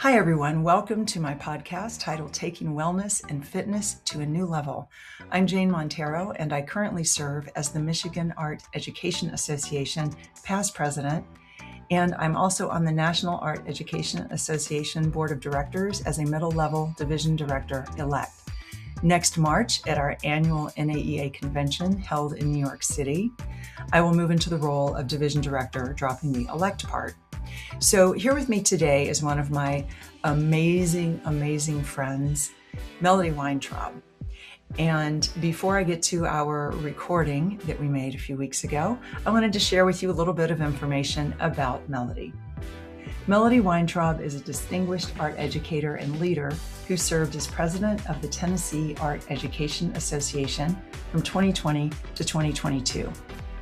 Hi, everyone. Welcome to my podcast titled Taking Wellness and Fitness to a New Level. I'm Jane Montero, and I currently serve as the Michigan Art Education Association past president, and I'm also on the National Art Education Association Board of Directors as a middle-level division director-elect. Next March, at our annual NAEA convention held in New York City, I will move into the role of division director, dropping the elect part. So here with me today is one of my amazing friends, Melody Weintraub. And before I get to our recording that we made a few weeks ago, I wanted to share with you a little bit of information about Melody. Melody Weintraub is a distinguished art educator and leader who served as president of the Tennessee Art Education Association from 2020 to 2022.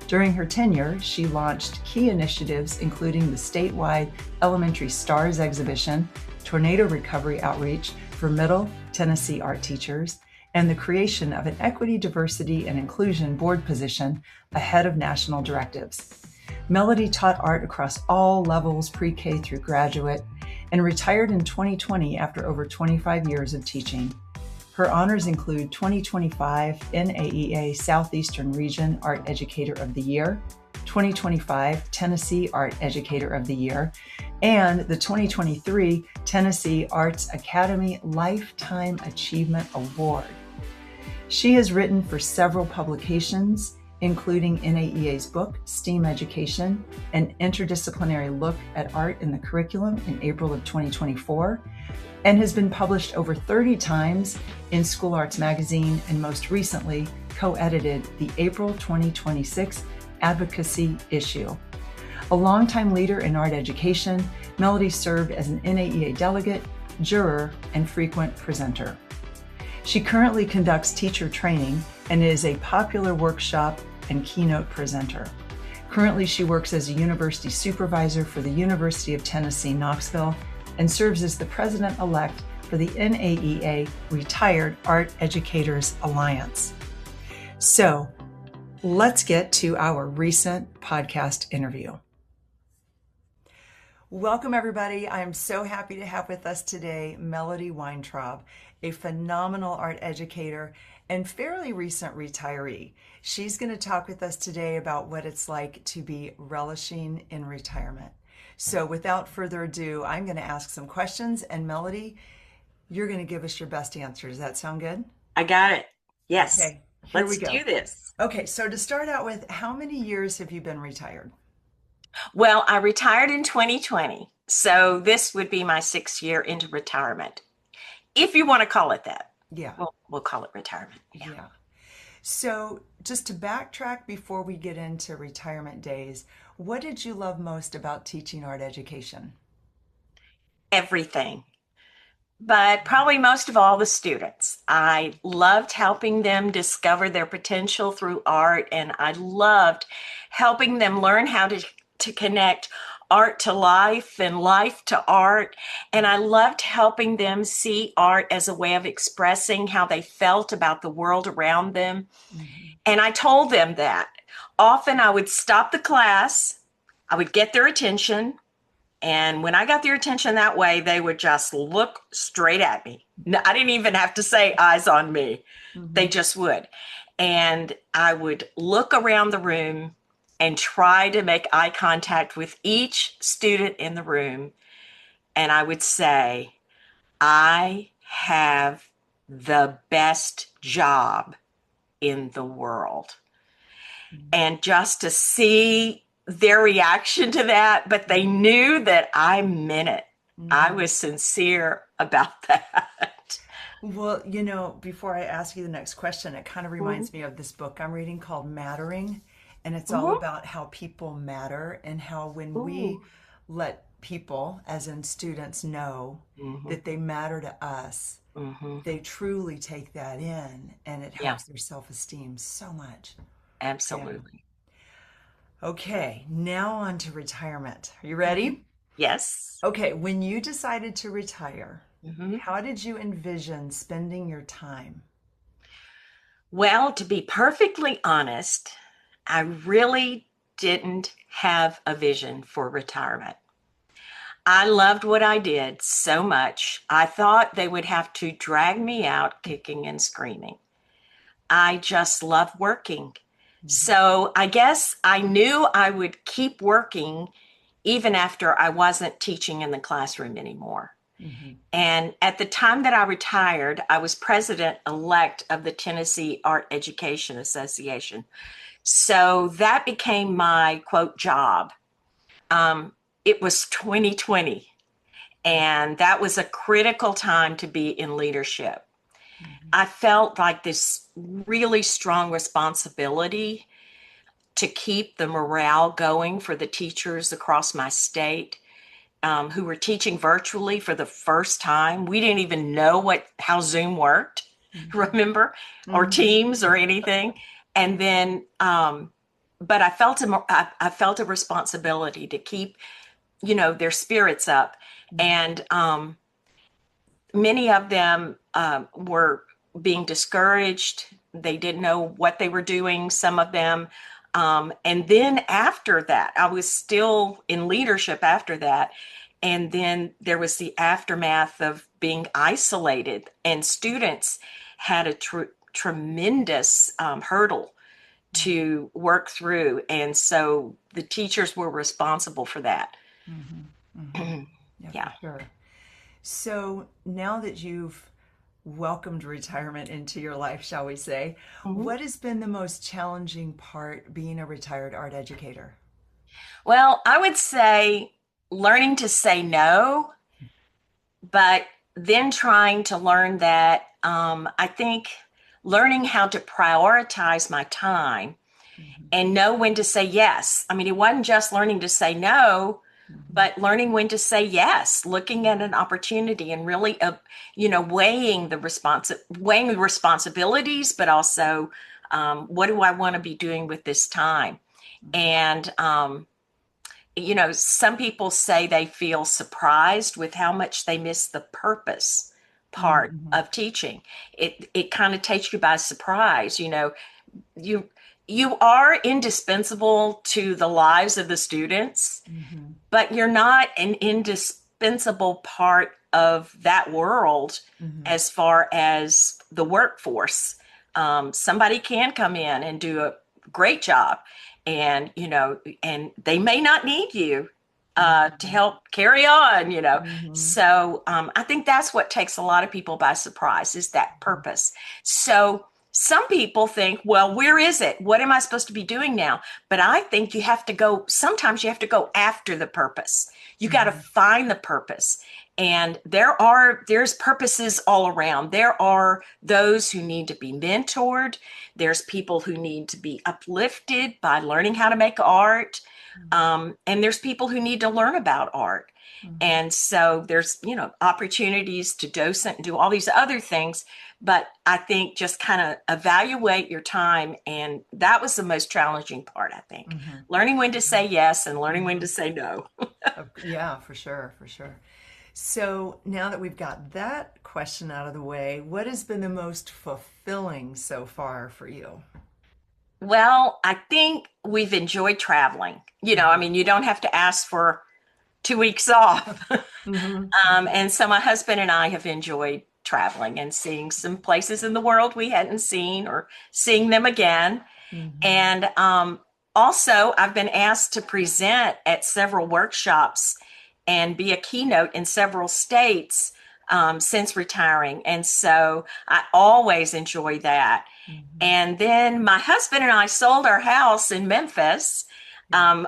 During her tenure, she launched key initiatives including the statewide Elementary Stars exhibition, tornado recovery outreach for Middle Tennessee art teachers, and the creation of an equity, diversity, and inclusion board position ahead of national directives. Melody taught art across all levels, pre-K through graduate, and retired in 2020 after over 25 years of teaching. Her honors include 2025 NAEA Southeastern Region Art Educator of the Year, 2025 Tennessee Art Educator of the Year, and the 2023 Tennessee Arts Academy Lifetime Achievement Award. She has written for several publications, including NAEA's book, STEAM Education, an interdisciplinary look at art in the curriculum in April of 2024, and has been published over 30 times in School Arts Magazine, and most recently co-edited the April 2026 Advocacy issue. A longtime leader in art education, Melody served as an NAEA delegate, juror, and frequent presenter. She currently conducts teacher training and is a popular workshop and keynote presenter. Currently, she works as a university supervisor for the University of Tennessee, Knoxville, and serves as the president-elect for the NAEA Retired Art Educators Alliance. So let's get to our recent podcast interview. Welcome, everybody. I'm so happy to have with us today Melody Weintraub, a phenomenal art educator and fairly recent retiree. She's going to talk with us today about what it's like to be relishing in retirement. So without further ado, I'm going to ask some questions, and Melody, you're going to give us your best answer. Does that sound good? I got it. Yes. Okay, Let's do this. Okay, so to start out with, how many years have you been retired? Well, I retired in 2020, so this would be my 6th year into retirement, if you want to call it that. Yeah. We'll call it retirement. Yeah. So just to backtrack before we get into retirement days, what did you love most about teaching art education? Everything, but probably most of all the students. I loved helping them discover their potential through art, and I loved helping them learn how to connect art to life and life to art. And I loved helping them see art as a way of expressing how they felt about the world around them. Mm-hmm. And I told them that. Often I would stop the class, I would get their attention, and when I got their attention that way, they would just look straight at me. I didn't even have to say eyes on me. Mm-hmm. They just would. And I would look around the room and try to make eye contact with each student in the room. And I would say, I have the best job in the world. Mm-hmm. And just to see their reaction to that, but they knew that I meant it. Mm-hmm. I was sincere about that. Well, before I ask you the next question, it kind of reminds me of this book I'm reading called Mattering. And it's all about how people matter, and how when we let people, as in students, know that they matter to us, they truly take that in, and it helps their self-esteem so much. Absolutely. Yeah. Okay, now on to retirement. Are you ready? Yes. Okay, when you decided to retire, how did you envision spending your time? Well, to be perfectly honest, I really didn't have a vision for retirement. I loved what I did so much. I thought they would have to drag me out kicking and screaming. I just love working. Mhm. So I guess I knew I would keep working even after I wasn't teaching in the classroom anymore. Mhm. And at the time that I retired, I was president elect of the Tennessee Art Education Association. So that became my quote job. Um, it was 2020, and that was a critical time to be in leadership. Mhm. I felt like this really strong responsibility to keep the morale going for the teachers across my state who were teaching virtually for the first time. We didn't even know how Zoom worked, Mhm. remember, or Mhm. Teams or anything. And then, but I felt a responsibility to keep, their spirits up. Mhm. And many of them were being discouraged. They didn't know what they were doing, some of them. And then after that, I was still in leadership after that. And then there was the aftermath of being isolated, and students had a tremendous hurdle to work through. And so the teachers were responsible for that. Mhm. Mhm. Yeah, for Yeah. sure. So now that you've welcomed retirement into your life, shall we say, Mhm. what has been the most challenging part being a retired art educator? Well, I would say learning to say no, but then trying to learn that I think learning how to prioritize my time Mhm. and know when to say yes. I mean, it wasn't just learning to say no, Mhm. but learning when to say yes, looking at an opportunity and really, weighing the responsibilities, but also what do I want to be doing with this time? Mhm. And some people say they feel surprised with how much they miss the purpose part Mhm. of teaching. It kind of takes you by surprise. You you are indispensable to the lives of the students, Mhm. but you're not an indispensable part of that world Mhm. as far as the workforce. Somebody can come in and do a great job, and and they may not need you to Mhm. help carry on. Mhm. So I think that's what takes a lot of people by surprise is that purpose. So some people think, well, where is it? What am I supposed to be doing now? But I think sometimes you have to go after the purpose. You got to Mhm. find the purpose. And there's purposes all around. There are those who need to be mentored. There's people who need to be uplifted by learning how to make art. And there's people who need to learn about art. Mhm. And so there's, opportunities to docent and do all these other things. But I think just kind of evaluate your time. And that was the most challenging part, I think. Mhm. Learning when to say yes and learning when to Mhm. say no. Yeah, for sure, for sure. So now that we've got that question out of the way, what has been the most fulfilling so far for you? Well, I think we've enjoyed traveling. I Mhm. mean, you don't have to ask for 2 weeks off. Mhm. And so my husband and I have enjoyed traveling and seeing some places in the world we hadn't seen or seeing them again. Mhm. And also, I've been asked to present at several workshops and be a keynote in several states since retiring. And so I always enjoy that. Mhm. And then my husband and I sold our house in Memphis Yeah.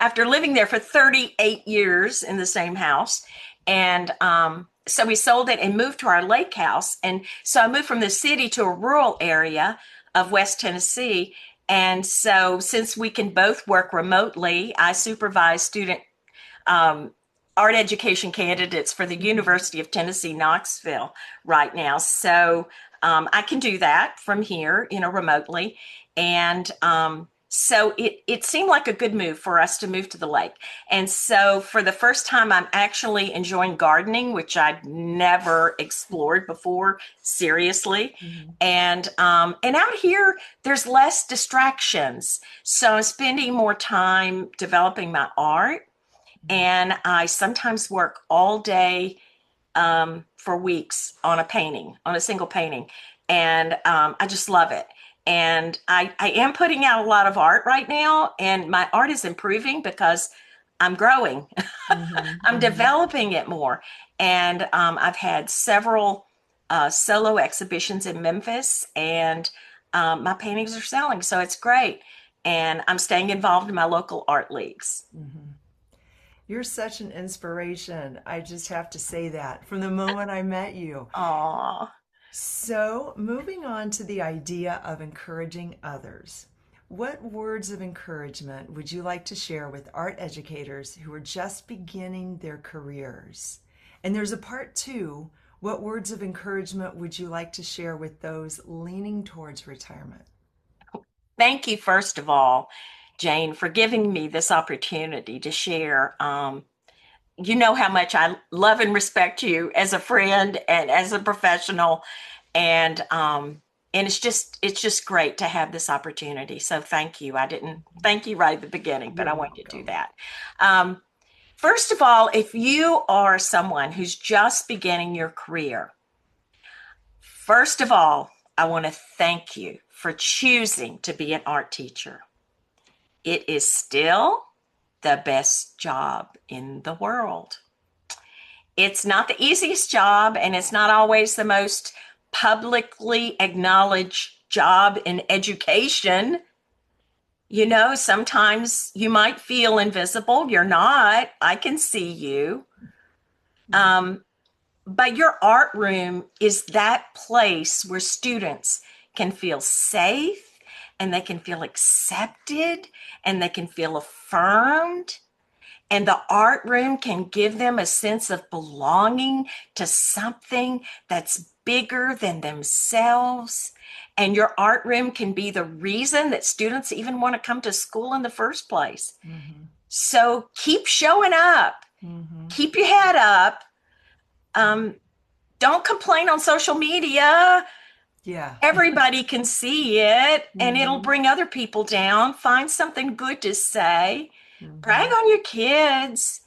after living there for 38 years in the same house. And so we sold it and moved to our lake house. And so I moved from the city to a rural area of West Tennessee. And so since we can both work remotely, I supervise student um, art education candidates for the Mhm. University of Tennessee, Knoxville right now. So I can do that from here, remotely. And so it seemed like a good move for us to move to the lake. And so for the first time, I'm actually enjoying gardening, which I'd never explored before, seriously. Mhm. And out here, there's less distractions. So I'm spending more time developing my art And I sometimes work all day for weeks on a painting, on a single painting. And I just love it. And I am putting out a lot of art right now, and my art is improving because I'm growing. I'm developing it more. And I've had several solo exhibitions in Memphis, and my paintings are selling. So it's great. And I'm staying involved in my local art leagues. You're such an inspiration. I just have to say that from the moment I met you. Aw. So, moving on to the idea of encouraging others. What words of encouragement would you like to share with art educators who are just beginning their careers? And there's a part two. What words of encouragement would you like to share with those leaning towards retirement? Thank you, first of all, Jane, for giving me this opportunity to share. You know how much I love and respect you as a friend and as a professional, and it's just great to have this opportunity. So thank you. I didn't thank you right at the beginning, but You're I want to do welcome. that. Um, First of all, if you are someone who's just beginning your career, first of all, I want to thank you for choosing to be an art teacher. It is still the best job in the world. It's not the easiest job, and it's not always the most publicly acknowledged job in education. You know, sometimes you might feel invisible. You're not. I can see you. Um, but your art room is that place where students can feel safe, and they can feel accepted, and they can feel affirmed. And the art room can give them a sense of belonging to something that's bigger than themselves. And your art room can be the reason that students even want to come to school in the first place. So keep showing up, keep your head up. Don't complain on social media. Yeah. Everybody can see it, and it'll bring other people down. Find something good to say. Brag on your kids.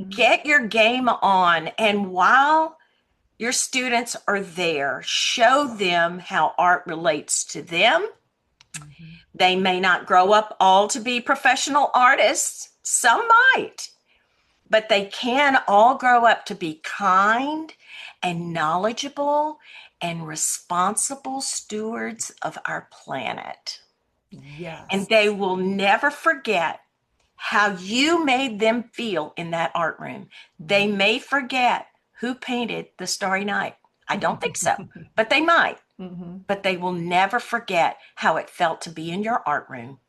Get your game on. And while your students are there, show them how art relates to them. They may not grow up all to be professional artists. Some might, but they can all grow up to be kind and knowledgeable and responsible stewards of our planet. And Yes. they will never forget how you made them feel in that art room. They may forget who painted the Starry Night. I don't think so, but they might. But they will never forget how it felt to be in your art room.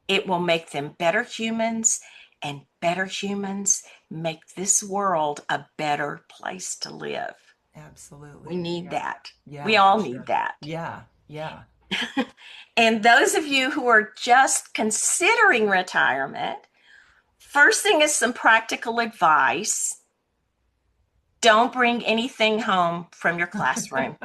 It will make them better humans, and better humans make this world a better place to live. Absolutely. We need Yeah. that. Yeah, We all for need sure. that. Yeah. Yeah. And those of you who are just considering retirement, first thing is some practical advice. Don't bring anything home from your classroom.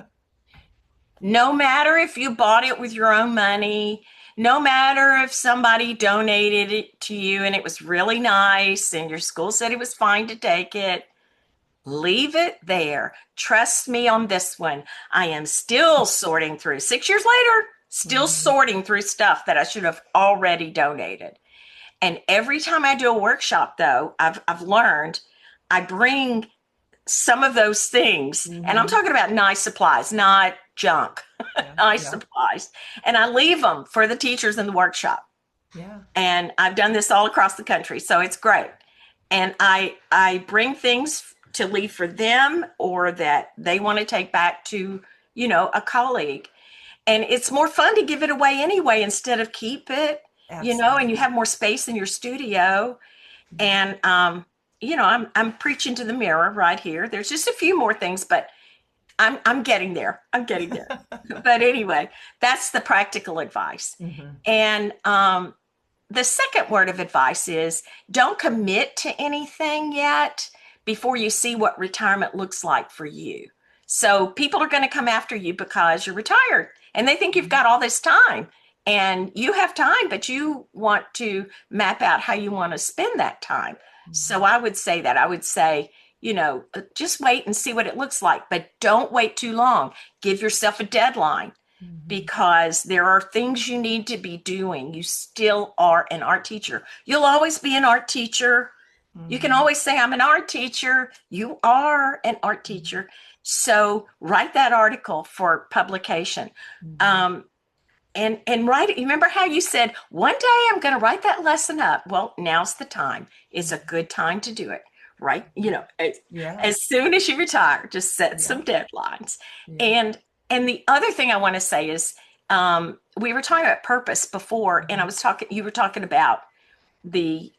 No matter if you bought it with your own money, no matter if somebody donated it to you and it was really nice and your school said it was fine to take it, leave it there. Trust me on this one. I am still sorting through, 6 years later, still sorting through stuff that I should have already donated. And every time I do a workshop, though, I've learned I bring some of those things, and I'm talking about nice supplies, not junk, Yeah. nice Yeah. supplies. And I leave them for the teachers in the workshop. Yeah. And I've done this all across the country, so it's great. And I bring things to leave for them or that they want to take back to, a colleague. And it's more fun to give it away anyway instead of keep it, and you Absolutely. have more space in your studio. And I'm preaching to the mirror right here. There's just a few more things, but I'm getting there. I'm getting there. But anyway, that's the practical advice. And the second word of advice is don't commit to anything yet before you see what retirement looks like for you. So people are going to come after you because you're retired and they think you've got all this time. and you have time, but you want to map out how you want to spend that time. So I would say that. I would say, just wait and see what it looks like, but don't wait too long. Give yourself a deadline because there are things you need to be doing. You still are an art teacher. You'll always be an art teacher. You can always say, I'm an art teacher. You are an art teacher. So write that article for publication. And write it. You remember how you said, one day I'm going to write that lesson up? Well, now's the time. It's a good time to do it, right? As soon as you retire, just set some deadlines. And the other thing I want to say is, we were talking about purpose before, and you were talking about the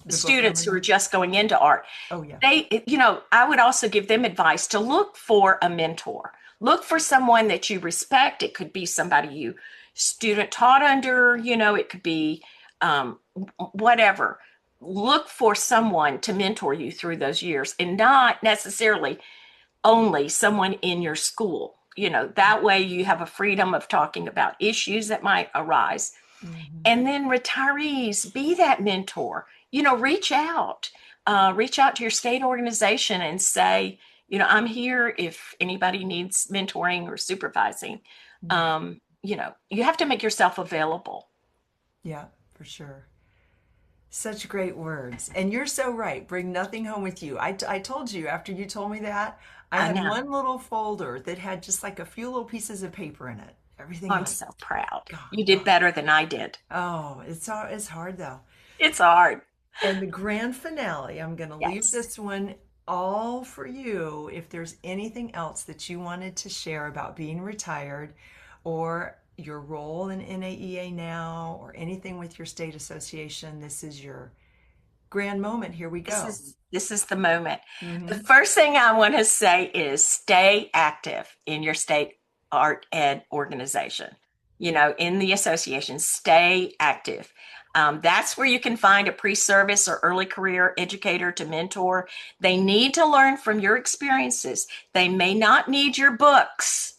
students who are just going into art. Oh, yeah. I would also give them advice to look for a mentor. Look for someone that you respect. It could be somebody you student taught under, it could be whatever. Look for someone to mentor you through those years, and not necessarily only someone in your school. That way you have a freedom of talking about issues that might arise. And then retirees, be that mentor. Reach out to your state organization and say, I'm here if anybody needs mentoring or supervising. You have to make yourself available. Yeah, for sure. Such great words. And you're so right. Bring nothing home with you. I told you after you told me that, I had one little folder that had just like a few little pieces of paper in it. Everything I'm so proud. You did better than I did. Oh, it's hard though. It's hard. And the grand finale, I'm going to leave this one all for you. If there's anything else that you wanted to share about being retired or your role in NAEA now or anything with your state association, this is your grand moment. Here we go. This is the moment. The first thing I want to say is stay active in your state art ed organization. In the association, stay active. That's where you can find a pre-service or early career educator to mentor. They need to learn from your experiences. They may not need your books.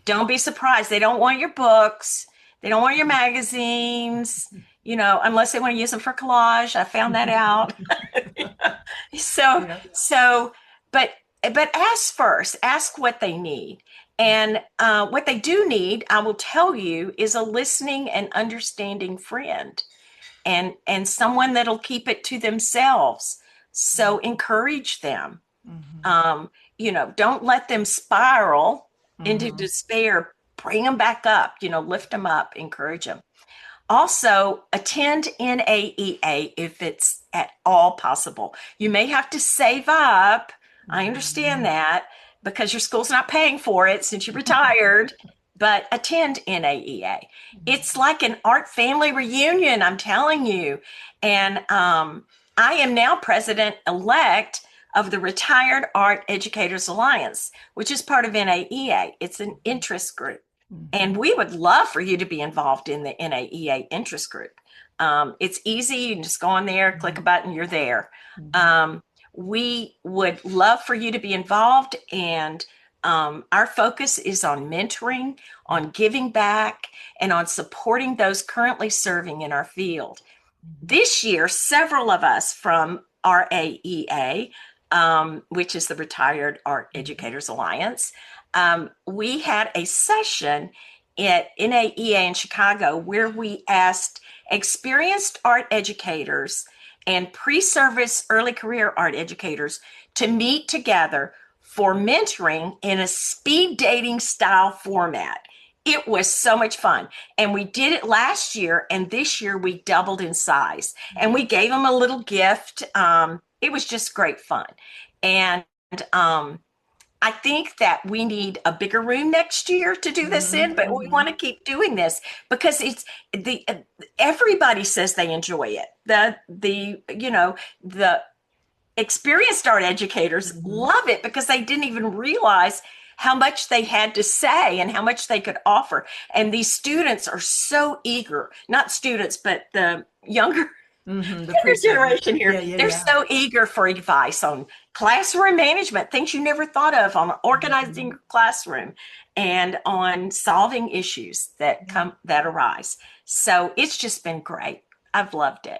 Don't be surprised. They don't want your books. They don't want your magazines, unless they want to use them for collage. I found that out. But ask first. Ask what they need. And what they do need, I will tell you, is a listening and understanding friend. And someone that'll keep it to themselves. So encourage them. Don't let them spiral into despair. Bring them back up, lift them up, encourage them. Also, attend NAEA if it's at all possible. You may have to save up. I understand that because your school's not paying for it since you retired. But attend NAEA. It's like an art family reunion, I'm telling you. And I am now president-elect of the Retired Art Educators Alliance, which is part of NAEA. It's an interest group. And we would love for you to be involved in the NAEA interest group. It's easy. You can just go on there, click a button, you're there. We would love for you to be involved, and our focus is on mentoring, on giving back, and on supporting those currently serving in our field. This year, several of us from RAEA, which is the Retired Art Educators Alliance, we had a session at NAEA in Chicago where we asked experienced art educators and pre-service early career art educators to meet together for mentoring in a speed dating style format. It was so much fun. And we did it last year, and this year we doubled in size. And we gave them a little gift. It was just great fun. And I think that we need a bigger room next year to do this in, but we want to keep doing this because it's everybody says they enjoy it. The experienced art educators love it because they didn't even realize how much they had to say and how much they could offer. And these students are so eager, not students, but the younger The Younger pre-service. generation here, Yeah, yeah, they're yeah. so eager for advice on classroom management, things you never thought of, on organizing your classroom, and on solving issues that arise. So it's just been great. I've loved it.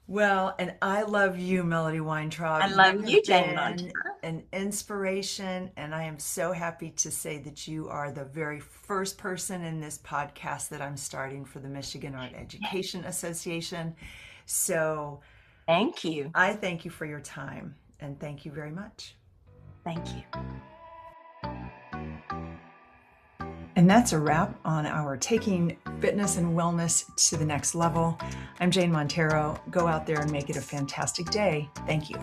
Well, and I love you, Melody I Weintraub. love You you, have Jane been Montana. an inspiration, and I am so happy to say that you are the very first person in this podcast that I'm starting for the Michigan Art Education Association. So Thank you. I thank you for your time, and thank you very much. Thank you. And that's a wrap on our Taking Fitness and Wellness to the Next Level. I'm Jane Montero. Go out there and make it a fantastic day. Thank you.